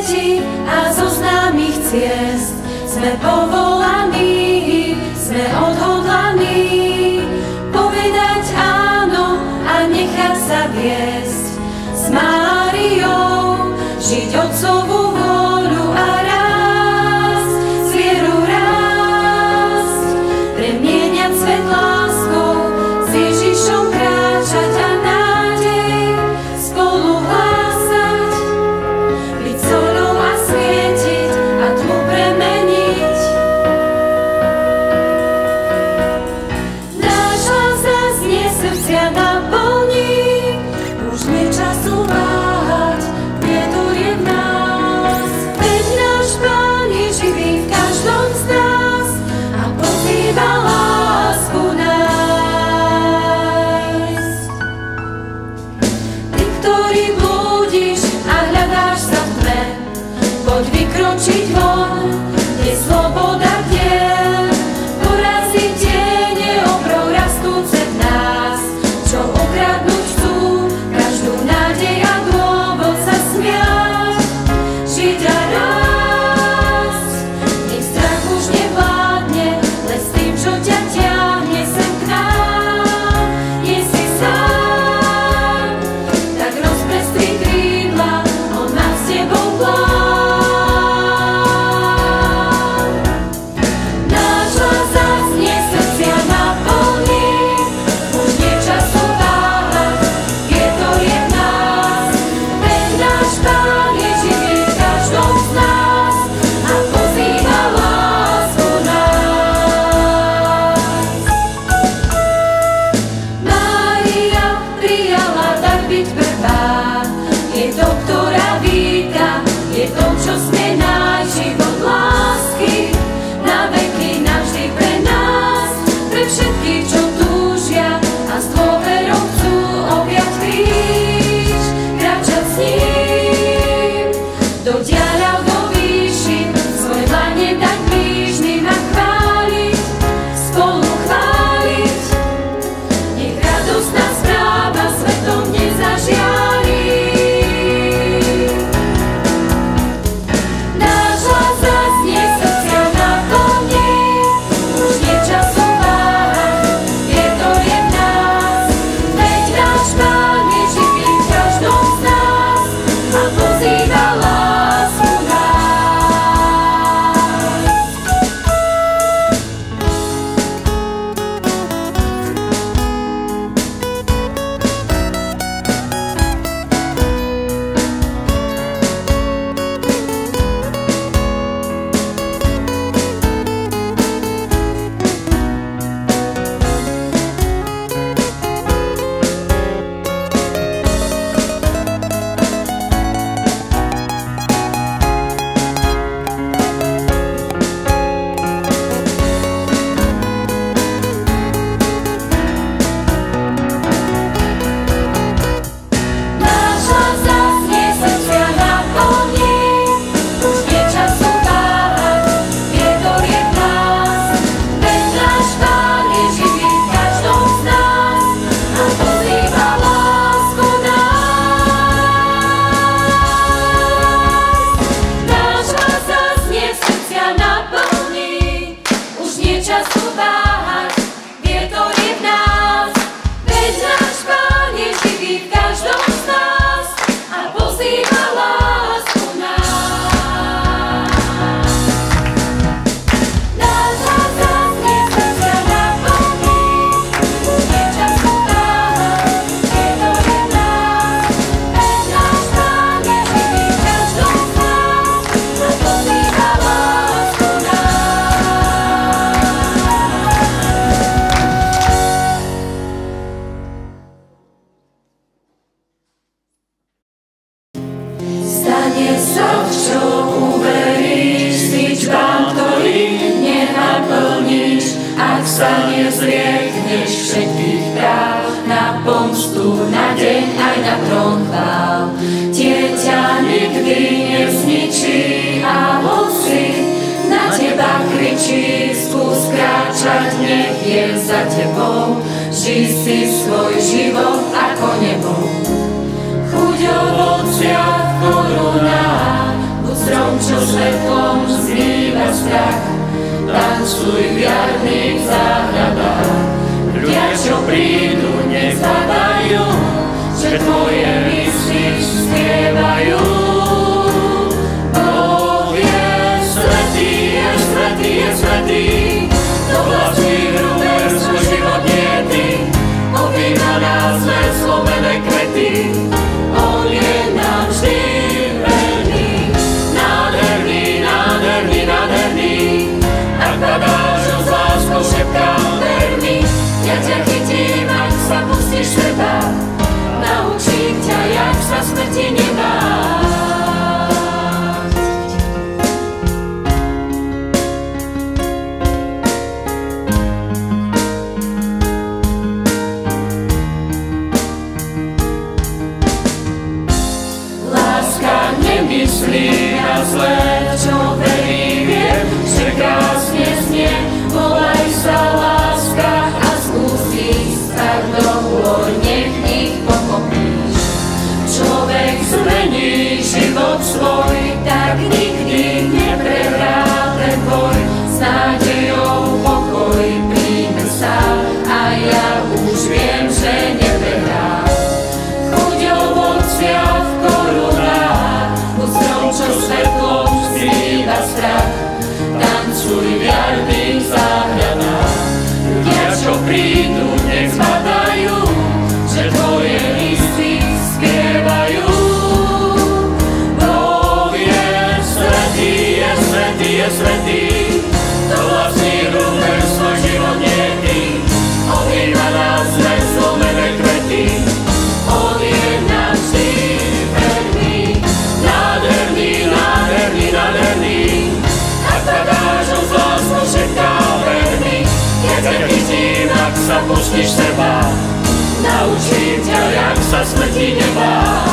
svieti a zo známych ciest sme povolaní, sme odhodlaní povedať áno a nechať sa viesť s Máriou, žiť Otcovú vôľu a rásť, s vierou rásť, premieňať svet láskou, s Ježišom kráčať a nádej spolu hlásať, byť soľou a svietiť a tmu premeniť. Náš hlas zaznie, srdcia naplní, už nie času váhať, vietor je v nás. Veď náš Pán je živý v každom z nás a pozýva lásku nájsť. Ty, ktorý blúdiš a hľadáš sa v tme, poď vykročiť von, je sloboda diel, poraziť tiene obrov rastúce v nás, čo ukradnúť chcú každú nádej a dôvod sa smiať, žiť a rásť. Nech strach už nevládne, len s tým, čo ťa ťahne sem k nám. Nie si sám, tak rozprestri krídla, on má s tebou plán. Náš hlas zaznie, srdcia naplní, už nie času váhať, vietor je v nás. Veď náš Pán je živý v každom z nás a pozýva lásku nájsť. Mária prijala dar byť prvá, je to, ktorá víta, je to, čo smie nájsť život lásky, na veky, navždy pre nás, pre všetkých, čo túžia a s dôverou chcú objať kríž, kráčať s ním, do diaľav, do výšin, svoj dlane dať blížnym a chváliť, spolu chváliť. Nech radostná správa svetom nezažiari. Náš hlas zaznie, srdcia naplní, už nie času váhať, vietor je v nás. Veď náš Pán je živý v každom z nás a pozýva lásku nájsť. Náš hlas zaznie, srdcia naplní, už nie času váhať, vietor je v nás. Veď náš Pán je živý v každom z nás a pozýva lásku nájsť. Náš hlas zaznie, srdcia naplní, už nie času váhať, vietor je v nás. Veď náš Pán je živý v každom z nás a pozýva lásku nájsť. Náš hlas zaznie, srdcia naplní, už nie času váhať, vietor je v nás. Veď náš Pán je živý v každom z nás a pozýva lásku Stane sa, čo uveríš, sič Pán, ktorý nenaplníš, ak sa nezriekneš všetkých práv, na pomstu, na deň aj na trón chvál. Tie ťa nikdy nezničí a hoci na teba kričí, skús kráčať, nech je za tebou, žij si svoj život ako nebo. Chuť ovocia v korunách, buď Tancuj v jarných záhradách. Ľudia, čo prídu, nech zbadajú, že tvoje listy spievajú. Boh je svätý, je svätý, je svätý, do vlastných ruber svoj život niety, objíma nás len slovené kvety. On je nám vždy verný, nádherný, nádherný, nádherný. Ak padáš, ho s láskou šepkám, ver mi, ja ťa chytím, ak sa pustíš seba. Naučím ťa, jak sa smrti nebáť. Láska nemyslí na zlé, čo verí, viem, že krásne znie. Volaj sa láska a skúsi tak dohovor, nech ich pochopíš. Človek zmení život svoj, tak nikdy neprehrá ten boj. S nádejou pokoj príjme sa a ja už viem, že neprehrá. Chuť ovocia v korunách, buď strom, čo svetlom skrýva strach. Tancuj v jarných záhradách. Ľudia, čo prídu, nech zbadajú, že tvoje listy spievajú. Boh je svätý, je svätý, je svätý, do vlastných ruber svoj život niety, objíma nás len zlomené kvety. On je nám vždy verný, nádherný, nádherný, nádherný. Ak padáš, ho s láskou šepkám, ver mi, keď ťa chytím, ak sa pustíš seba. Naučím ťa, jak sa smrti nebáť.